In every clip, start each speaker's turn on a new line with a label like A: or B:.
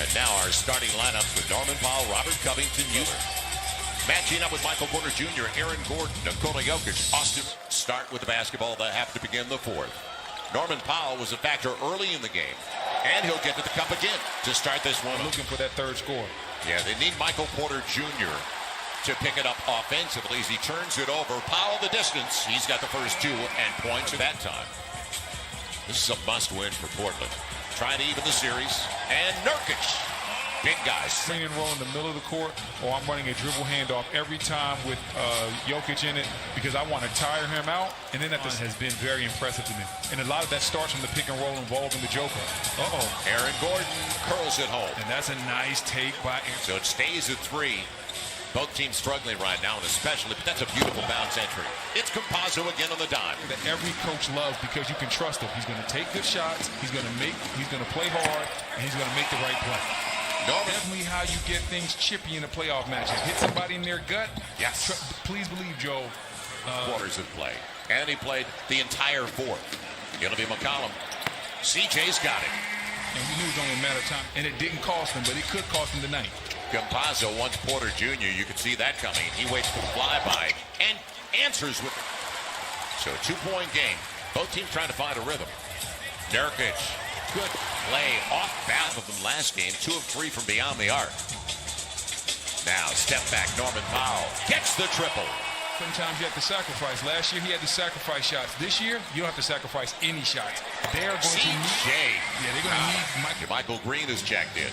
A: And now our starting lineups with Norman Powell, Robert Covington, Euler. Matching up with Michael Porter Jr., Aaron Gordon, Nikola Jokic. Austin start with the basketball. They have to begin the fourth. Norman Powell was a factor early in the game, and he'll get to the cup again to start this one.
B: Looking for that third score.
A: Yeah, they need Michael Porter Jr. to pick it up offensively as he turns it over. Powell the distance. He's got the first two and points at that time. This is a must-win for Portland. Trying to even the series. And Nurkic. Big guys.
B: Screen and roll in the middle of the court, or I'm running a dribble handoff every time with Jokic in it because I want to tire him out. And then that has been very impressive to me. And a lot of that starts from the pick and roll involving the Joker.
A: Aaron Gordon curls it home.
B: And that's a nice take by Aaron.
A: So it stays at 3. Both teams struggling right now, and especially, but that's a beautiful bounce entry. It's Campazzo again on the dime.
B: That every coach loves because you can trust him. He's going to take good shots. He's going to play hard, and he's going to make the right play. Definitely how you get things chippy in a playoff matchup. Hit somebody in their gut.
A: Yes.
B: Please believe, Joe.
A: Quarters of play. And he played the entire fourth. It'll be McCollum. CJ's got it.
B: And we knew it was only a matter of time. And it didn't cost him, but it could cost him tonight.
A: Campazzo wants Porter Jr. You could see that coming. He waits for the flyby and answers with it. So 2-point game. Both teams trying to find a rhythm. Nurkic. Good play off bounds of them last game. 2 of 3 from beyond the arc. Now step back Norman Powell. Gets the triple.
B: Sometimes you have to sacrifice. Last year he had to sacrifice shots. This year you don't have to sacrifice any shots. They're going to need. Yeah, they're going to need
A: Michael Green is checked in.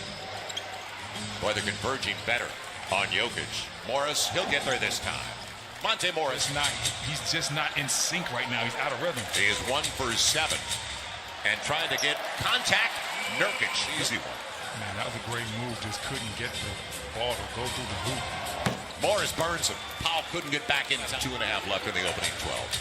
A: Boy, they're converging better on Jokic. Morris, he'll get there this time. Monte Morris.
B: He's just not in sync right now. He's out of rhythm.
A: He is 1 for 7. And trying to get contact. Nurkic, easy one.
B: Man, that was a great move. Just couldn't get the ball to go through the hoop.
A: Morris burns him. Powell couldn't get back in. 2.5 left in the opening 12.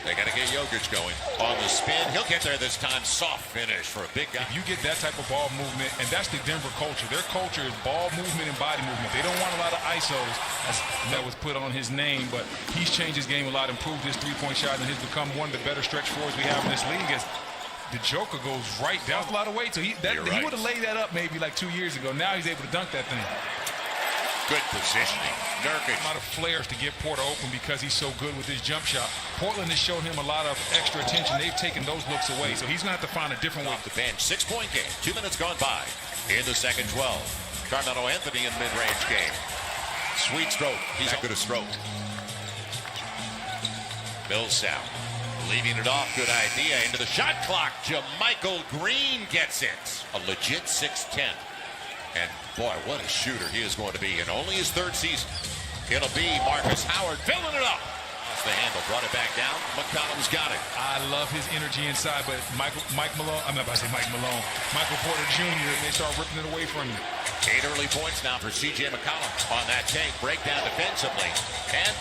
A: They got to get Jokic going. On the spin, he'll get there this time. Soft finish for a big guy.
B: If you get that type of ball movement, and that's the Denver culture. Their culture is ball movement and body movement. They don't want a lot of ISOs, as that was put on his name, but he's changed his game a lot, improved his three-point shot, and has become one of the better stretch fours we have in this league. As the Joker goes right down a lot of weight, so he would have laid that up maybe like 2 years ago. Now he's able to dunk that thing.
A: Good positioning. Nurkic.
B: A lot of flares to get Porter open because he's so good with his jump shot. Portland has shown him a lot of extra attention. They've taken those looks away, so he's going to have to find a different way.
A: Off the bench, 6-point game. 2 minutes gone by in the second 12. Carmelo Anthony in mid-range game. Sweet stroke. He's a good stroke. Millsap leading it off. Good idea. Into the shot clock. JaMychal Green gets it. A legit 6'10". And boy, what a shooter he is going to be in only his 3rd season. It'll be Marcus Howard filling it up. Lost the handle, brought it back down. McCollum's got it.
B: I love his energy inside, but Michael Porter Jr., they start ripping it away from him.
A: 8 early points now for C.J. McCollum on that take. Breakdown defensively. And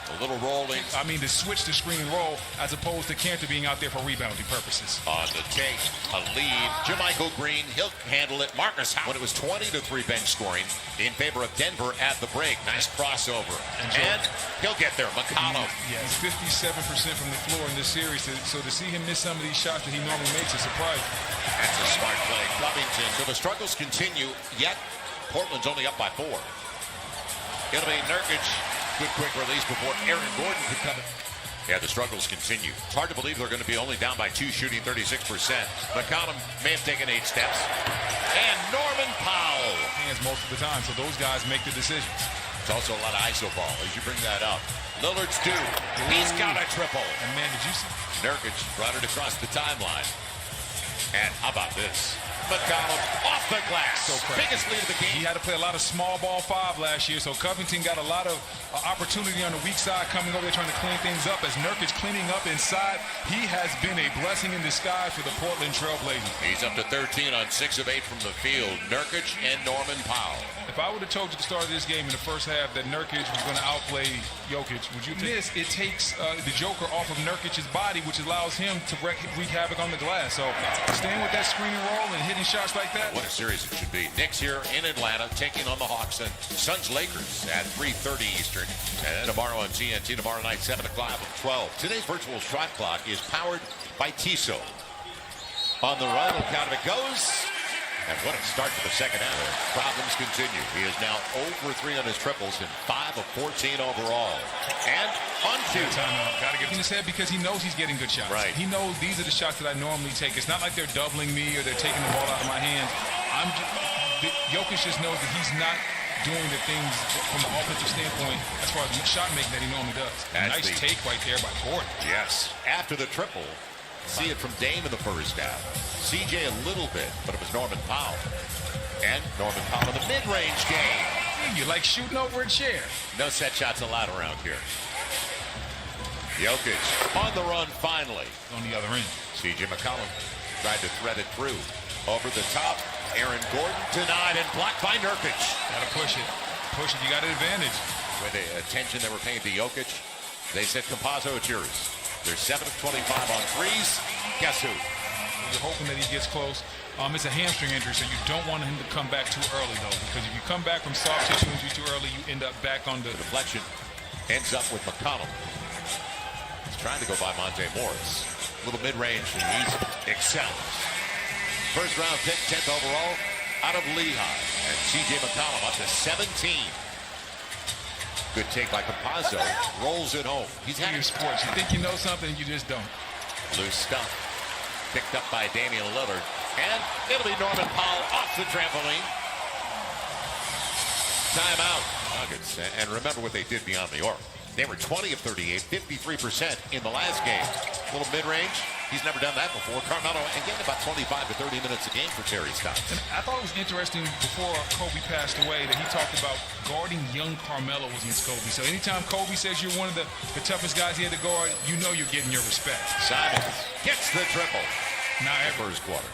A: a little rolling.
B: I mean, to switch to screen and roll as opposed to Cantor being out there for rebounding purposes.
A: On the take, a lead. JaMychal Green, he'll handle it. Marcus Howard. It was 20-3 bench scoring in favor of Denver at the break. Nice crossover. And he'll get there. McCollum.
B: Yeah, he's 57% from the floor in this series. So to see him miss some of these shots that he normally makes is surprising.
A: That's a smart play. Covington. So the struggles continue, yet Portland's only up by 4. It'll be Nurkic. Good quick release before Aaron Gordon could come in. Yeah, the struggles continue. It's hard to believe they're going to be only down by 2, shooting 36%. McCollum may have taken 8 steps. And Norman Powell.
B: Hands most of the time, so those guys make the decisions.
A: It's also a lot of ISO ball as you bring that up. Lillard's due. He's got a triple.
B: And man, did you see?
A: Nurkic brought it across the timeline. And how about this? McCollum off the glass.
B: So
A: biggest lead of the game.
B: He had to play a lot of small ball 5 last year, so Covington got a lot of opportunity on the weak side coming over there trying to clean things up. As Nurkic cleaning up inside, he has been a blessing in disguise for the Portland Trail Blazers.
A: He's up to 13 on 6 of 8 from the field. Nurkic and Norman Powell.
B: If I would have told you at the start of this game in the first half that Nurkic was going to outplay Jokic, would you think? It takes the Joker off of Nurkic's body, which allows him to wreak havoc on the glass. So staying with that screen and roll and hitting shots like that.
A: What a series it should be. Knicks here in Atlanta taking on the Hawks, and Suns Lakers at 3:30 Eastern. And tomorrow on TNT, tomorrow night, 7 o'clock at 12. Today's virtual shot clock is powered by Tissot. On the run, the count of it goes. And what a start to the second half. Problems continue. He is now 0 for 3 on his triples and 5 of 14 overall. And onto.
B: Timeout. Got to get in his head because he knows he's getting good shots.
A: Right.
B: He knows these are the shots that I normally take. It's not like they're doubling me or they're taking the ball out of my hands. Jokic just knows that he's not doing the things from an offensive standpoint as far as shot making that he normally does. Nice take right there by Gordon.
A: Yes. After the triple, see it from Dame in the first half. CJ a little bit, but it was Norman Powell. And Norman Powell in the mid-range game.
B: You like shooting over and share.
A: No set shots allowed around here. Jokic on the run finally.
B: On the other end.
A: CJ McCollum tried to thread it through. Over the top. Aaron Gordon denied and blocked by Nurkic.
B: Gotta push it. Push it. You got an advantage.
A: With the attention they were paying to Jokic, they said, Campazzo, it's yours. They're 7 of 25 on threes. Guess who?
B: You're hoping that he gets close. It's a hamstring injury, so you don't want him to come back too early, though, because if you come back from soft tissue injury too early, you end up back on the
A: deflection. Ends up with McConnell. He's trying to go by Monte Morris. Little mid-range, and he excels. First round pick, 10th overall, out of Lehigh. And C.J. McCollum up to 17. Good take by Campazzo. Rolls it home. He's had
B: your sports. You think you know something, you just don't.
A: Loose stuff. Picked up by Damian Lillard. And it'll be Norman Powell off the trampoline. Timeout. Nuggets. And remember what they did beyond the arc. They were 20 of 38, 53% in the last game. Little mid-range. He's never done that before. Carmelo, again, about 25 to 30 minutes a game for Terry Stotts.
B: And I thought it was interesting before Kobe passed away that he talked about guarding young Carmelo against Kobe. So anytime Kobe says you're one of the toughest guys he had to guard, you know you're getting your respect.
A: Simons gets the triple.
B: Now
A: first quarter.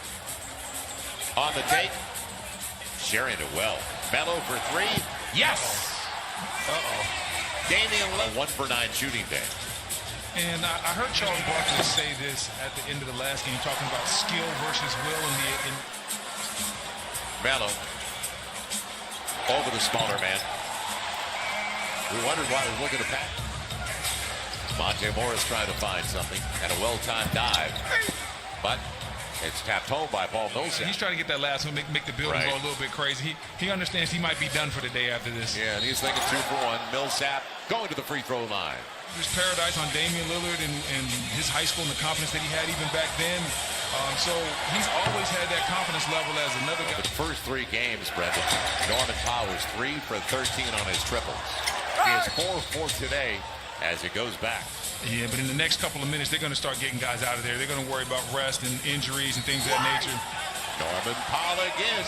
A: On the take, sharing it well. Melo for 3. Yes! Uh-oh. Damian Lillard, 1 for 9 shooting day.
B: And I heard Charles Barkley say this at the end of the last game, talking about skill versus will in
A: Melo over the smaller man. We wondered why he was looking to pass. Monte Morris trying to find something and a well-timed dive, but it's tapped home by Paul Millsap.
B: He's trying to get that last one, make the building go a little bit crazy. He understands he might be done for the day after this.
A: Yeah, and he's thinking 2 for 1. Millsap going to the free throw line.
B: There's paradise on Damian Lillard and his high school and the confidence that he had even back then. So he's always had that confidence level as another guy.
A: The first 3 games, Brendan, Norman Powell is 3 for 13 on his triples. He is 4 for today as it goes back.
B: Yeah, but in the next couple of minutes, they're going to start getting guys out of there. They're going to worry about rest and injuries and things of that nature.
A: Norman Powell again.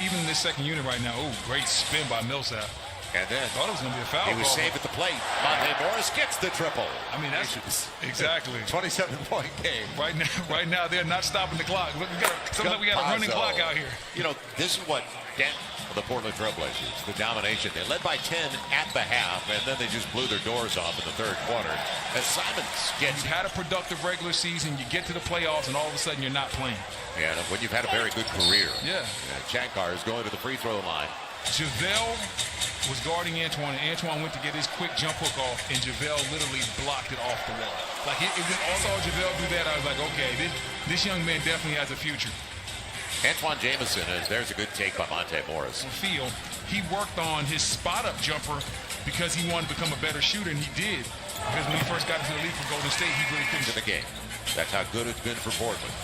B: Even in this second unit right now, great spin by Millsap.
A: And then
B: thought it was going to be a foul.
A: He was saved at the plate. Monte Morris gets the triple.
B: I mean, that's exactly
A: 27-point game.
B: Right now, they're not stopping the clock. We got a running clock out here.
A: You know, this is what dent the Portland Trailblazers, the domination. They led by 10 at the half, and then they just blew their doors off in the third quarter. As Simons gets,
B: you've had a productive regular season, you get to the playoffs, and all of a sudden you're not playing.
A: Yeah, when you've had a very good career.
B: Yeah.
A: Shankar is going to the free throw line.
B: JaVale was guarding Antoine, and Antoine went to get his quick jump hook off, and JaVale literally blocked it off the wall. Like, when I saw JaVale do that, I was like, okay, this young man definitely has a future.
A: Antoine Jamison, there's a good take by Monte Morris.
B: He worked on his spot-up jumper because he wanted to become a better shooter, and he did. Because when he first got into the league for Golden State, he really couldn't.
A: To the game. That's how good it's been for Portland.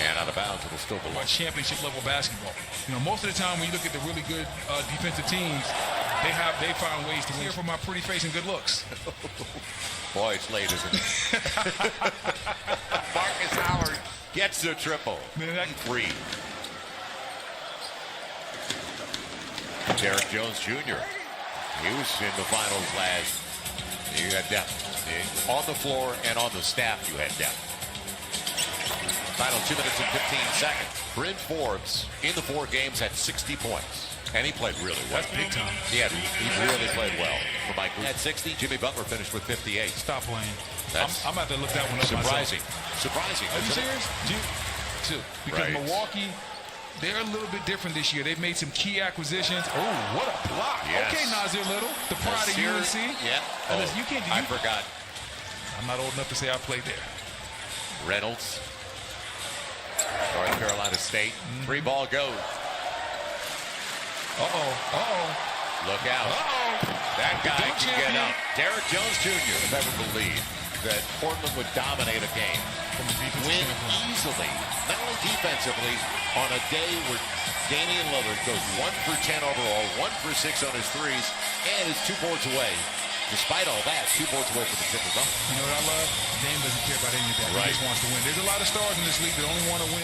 A: And out of bounds, it'll still belong.
B: Championship-level basketball. You know, most of the time when you look at the really good defensive teams, they found ways to win. Here for my pretty face and good looks.
A: Boy, it's late, isn't it? Marcus Howard gets the triple.
B: Man,
A: 3. Derek Jones Jr. He was in the finals last. You had depth. On the floor and on the staff, you had depth. Final 2 minutes and 15 seconds. Bryn Forbes in the 4 games had 60 points. And he played really well.
B: That's big time.
A: He really played well. For Mike at 60, Jimmy Butler finished with 58.
B: Stop playing. I'm about to look that one up
A: surprising.
B: myself.
A: Surprising.
B: Are you serious? Two. Because Milwaukee, they're a little bit different this year. They've made some key acquisitions. Oh, what a block.
A: Yes.
B: Okay, Nasir Little, the pride of UNC.
A: Yeah. I forgot.
B: I'm not old enough to say I played there.
A: Reynolds. North Carolina State. 3-ball go. Look out. That guy can get up. Derek Jones Jr. never believed that Portland would dominate a game. Win easily, not only defensively, on a day where Damian Lillard goes 1 for 10 overall, 1 for 6 on his threes, and is 2 boards away. Despite all that, 2 boards away from the Clippers.
B: You know what I love? Dame doesn't care about any of that.
A: Right.
B: He just wants to win. There's a lot of stars in this league that only want to win.